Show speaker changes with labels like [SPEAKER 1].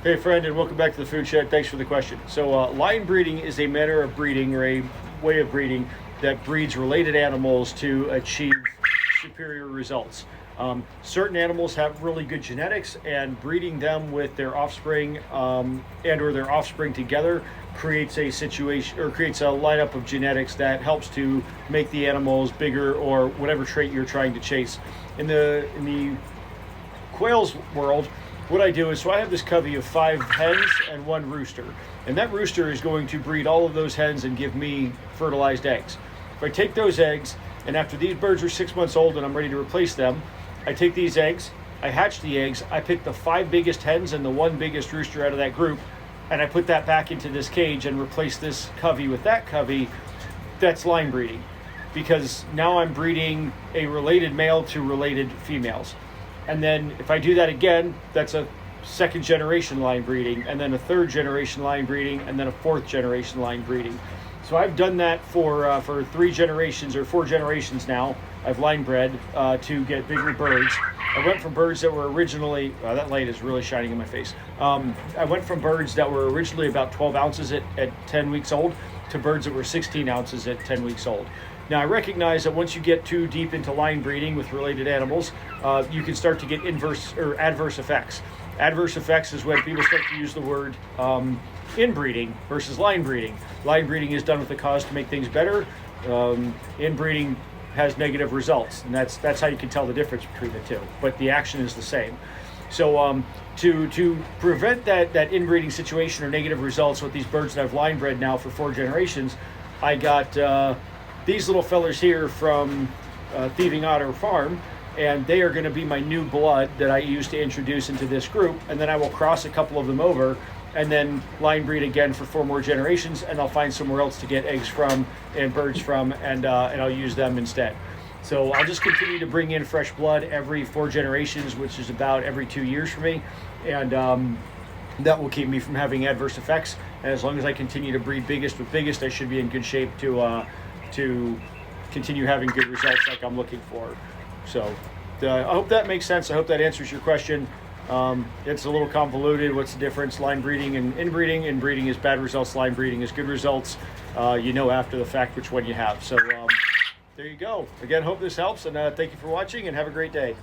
[SPEAKER 1] Hey friend, and welcome back to the Food Shed. Thanks for the question. So line breeding is a manner of breeding, or a way of breeding that breeds related animals to achieve superior results. Certain animals have really good genetics, and breeding them with their offspring and or their offspring together creates a situation, or creates a lineup of genetics that helps to make the animals bigger, or whatever trait you're trying to chase. In the quail's world, what I do is, so I have this covey of 5 hens and 1 rooster, and that rooster is going to breed all of those hens and give me fertilized eggs. If I take those eggs, and after these birds are 6 months old and I'm ready to replace them, I take these eggs, I hatch the eggs, I pick the 5 biggest hens and the 1 biggest rooster out of that group, and I put that back into this cage and replace this covey with that covey. That's line breeding, because now I'm breeding a related male to related females. And then if I do that again, that's a 2nd generation line breeding, and then a 3rd generation line breeding, and then a 4th generation line breeding. So I've done that for 3 generations or 4 generations now. I've line bred to get bigger birds. I went from birds that were originally, that light is really shining in my face. I went from birds that were originally about 12 ounces at 10 weeks old to birds that were 16 ounces at 10 weeks old. Now, I recognize that once you get too deep into line breeding with related animals, you can start to get inverse or adverse effects. Adverse effects is when people start to use the word inbreeding versus line breeding. Line breeding is done with the cause to make things better. Inbreeding has negative results, and that's how you can tell the difference between the two. But the action is the same. So to prevent that inbreeding situation or negative results with these birds that I've line bred now for 4 generations, I got these little fellers here from Thieving Otter Farm, and they are going to be my new blood that I use to introduce into this group, and then I will cross a couple of them over and then line breed again for 4 more generations, and I'll find somewhere else to get eggs from and birds from, and I'll use them instead. So I'll just continue to bring in fresh blood every 4 generations, which is about every 2 years for me, and that will keep me from having adverse effects. And as long as I continue to breed biggest with biggest, I should be in good shape to continue having good results like I'm looking for. So I hope that makes sense. I hope that answers your question. It's a little convoluted. What's the difference? Line breeding and inbreeding. Inbreeding is bad results. Line breeding is good results. You know after the fact which one you have. So there you go. Again, hope this helps, and thank you for watching, and have a great day.